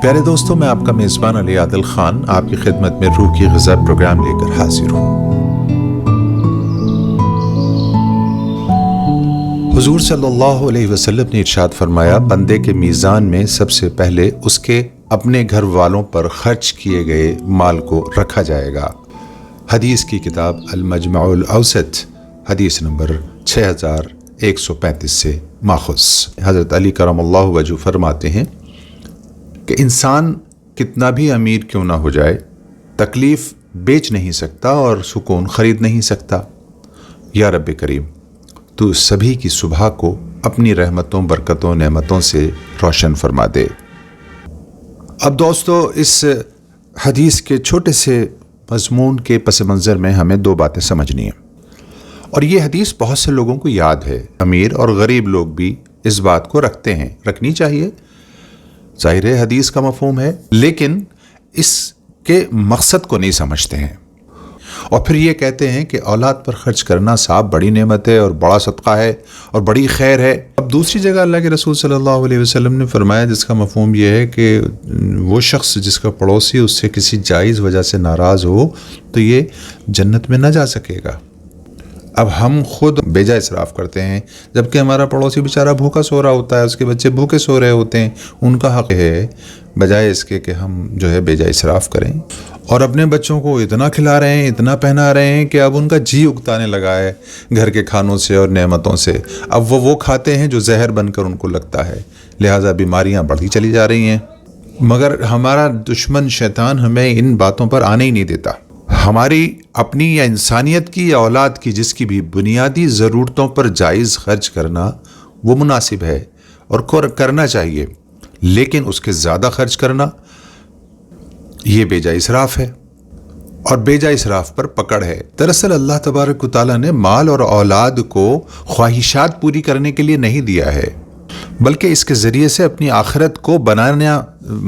پیارے دوستوں، میں آپ کا میزبان علی عادل خان آپ کی خدمت میں روح کی غذا پروگرام لے کر حاضر ہوں۔ حضور صلی اللہ علیہ وسلم نے ارشاد فرمایا، بندے کے میزان میں سب سے پہلے اس کے اپنے گھر والوں پر خرچ کیے گئے مال کو رکھا جائے گا۔ حدیث کی کتاب المجمع الاوسط، حدیث نمبر 6135 سے ماخوذ۔ حضرت علی کرم اللہ وجہ فرماتے ہیں کہ انسان کتنا بھی امیر کیوں نہ ہو جائے، تکلیف بیچ نہیں سکتا اور سکون خرید نہیں سکتا۔ یا رب کریم، تو سبھی کی صبح کو اپنی رحمتوں، برکتوں، نعمتوں سے روشن فرما دے۔ اب دوستو، اس حدیث کے چھوٹے سے مضمون کے پس منظر میں ہمیں دو باتیں سمجھنی ہیں، اور یہ حدیث بہت سے لوگوں کو یاد ہے۔ امیر اور غریب لوگ بھی اس بات کو رکھتے ہیں، رکھنی چاہیے، ظاہر حدیث کا مفہوم ہے، لیکن اس کے مقصد کو نہیں سمجھتے ہیں، اور پھر یہ کہتے ہیں کہ اولاد پر خرچ کرنا صاحب بڑی نعمت ہے اور بڑا صدقہ ہے اور بڑی خیر ہے۔ اب دوسری جگہ اللہ کے رسول صلی اللہ علیہ وسلم نے فرمایا، جس کا مفہوم یہ ہے کہ وہ شخص جس کا پڑوسی اس سے کسی جائز وجہ سے ناراض ہو تو یہ جنت میں نہ جا سکے گا۔ اب ہم خود بیجا اسراف کرتے ہیں، جبکہ ہمارا پڑوسی بیچارہ بھوکا سو رہا ہوتا ہے، اس کے بچے بھوکے سو رہے ہوتے ہیں، ان کا حق ہے بجائے اس کے کہ ہم بیجا اسراف کریں، اور اپنے بچوں کو اتنا کھلا رہے ہیں، اتنا پہنا رہے ہیں کہ اب ان کا جی اکتانے لگا ہے گھر کے کھانوں سے اور نعمتوں سے۔ اب وہ کھاتے ہیں جو زہر بن کر ان کو لگتا ہے، لہٰذا بیماریاں بڑھتی چلی جا رہی ہیں، مگر ہمارا دشمن شیطان ہمیں ان باتوں پر آنے ہی نہیں دیتا۔ ہماری اپنی یا انسانیت کی یا اولاد کی جس کی بھی بنیادی ضرورتوں پر جائز خرچ کرنا وہ مناسب ہے اور کرنا چاہیے، لیکن اس کے زیادہ خرچ کرنا یہ بیجا اسراف ہے، اور بیجا اسراف پر پکڑ ہے۔ دراصل اللہ تبارک و تعالیٰ نے مال اور اولاد کو خواہشات پوری کرنے کے لیے نہیں دیا ہے، بلکہ اس کے ذریعے سے اپنی آخرت کو بنانا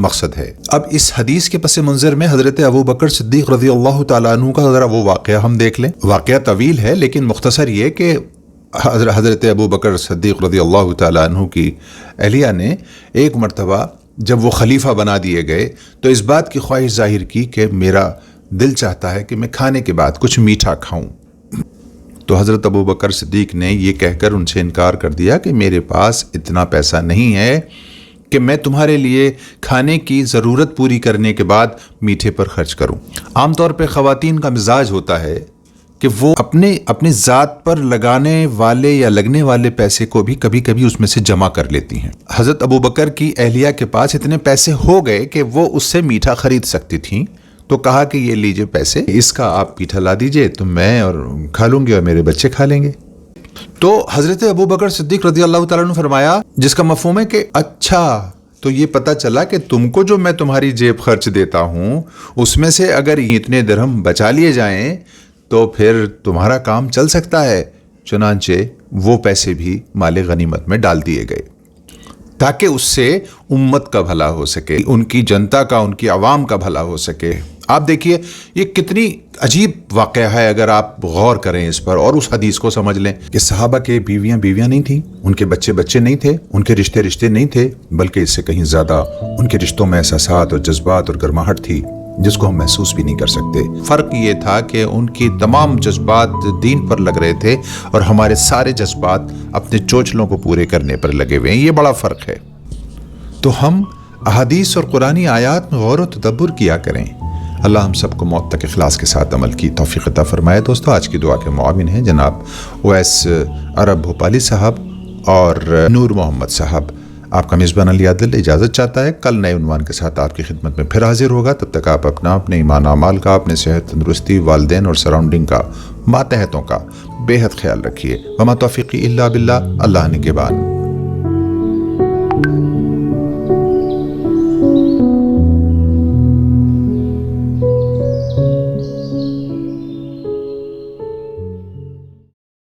مقصد ہے۔ اب اس حدیث کے پس منظر میں حضرت ابو بکر صدیق رضی اللہ تعالیٰ عنہ کا ذرا وہ واقعہ ہم دیکھ لیں۔ واقعہ طویل ہے، لیکن مختصر یہ کہ حضرت ابو بکر صدیق رضی اللہ تعالیٰ عنہ کی اہلیہ نے ایک مرتبہ جب وہ خلیفہ بنا دیے گئے تو اس بات کی خواہش ظاہر کی کہ میرا دل چاہتا ہے کہ میں کھانے کے بعد کچھ میٹھا کھاؤں، تو حضرت ابو بکر صدیق نے یہ کہہ کر ان سے انکار کر دیا کہ میرے پاس اتنا پیسہ نہیں ہے کہ میں تمہارے لیے کھانے کی ضرورت پوری کرنے کے بعد میٹھے پر خرچ کروں۔ عام طور پہ خواتین کا مزاج ہوتا ہے کہ وہ اپنے ذات پر لگانے والے یا لگنے والے پیسے کو بھی کبھی کبھی اس میں سے جمع کر لیتی ہیں۔ حضرت ابو بکر کی اہلیہ کے پاس اتنے پیسے ہو گئے کہ وہ اس سے میٹھا خرید سکتی تھیں، تو کہا کہ یہ لیجئے پیسے، اس کا آپ میٹھا لا دیجئے تو میں اور کھا لوں گی اور میرے بچے کھا لیں گے۔ تو حضرت ابو بکر صدیق رضی اللہ تعالیٰ عنہ فرمایا، جس کا مفہوم ہے کہ اچھا، تو یہ پتہ چلا کہ تم کو جو میں تمہاری جیب خرچ دیتا ہوں اس میں سے اگر اتنے درہم بچا لیے جائیں تو پھر تمہارا کام چل سکتا ہے۔ چنانچہ وہ پیسے بھی مال غنیمت میں ڈال دیے گئے تاکہ اس سے امت کا بھلا ہو سکے، ان کی جنتا کا، ان کی عوام کا بھلا ہو سکے۔ آپ دیکھیے یہ کتنی عجیب واقعہ ہے اگر آپ غور کریں اس پر اور اس حدیث کو سمجھ لیں کہ صحابہ کے بیویاں نہیں تھیں، ان کے بچے نہیں تھے، ان کے رشتے نہیں تھے، بلکہ اس سے کہیں زیادہ ان کے رشتوں میں احساسات اور جذبات اور گرماہٹ تھی جس کو ہم محسوس بھی نہیں کر سکتے۔ فرق یہ تھا کہ ان کی تمام جذبات دین پر لگ رہے تھے اور ہمارے سارے جذبات اپنے چوچلوں کو پورے کرنے پر لگے ہوئے ہیں۔ یہ بڑا فرق ہے۔ تو ہم احادیث اور قرآنی آیات میں غور و تدبر کیا کریں۔ اللہ ہم سب کو موت تک اخلاص کے ساتھ عمل کی توفیق عطا فرمائے۔ دوستو، آج کی دعا کے معاون ہیں جناب اویس عرب بھوپالی صاحب اور نور محمد صاحب۔ آپ کا میزبان علی عادل اجازت چاہتا ہے، کل نئے عنوان کے ساتھ آپ کی خدمت میں پھر حاضر ہوگا۔ تب تک آپ اپنے ایمان اعمال کا، اپنے صحت تندرستی، والدین اور سراؤنڈنگ کا، ماتحتوں کا بے حد خیال رکھیے۔ وما توفیقی الا باللہ، اللہ نگہبان۔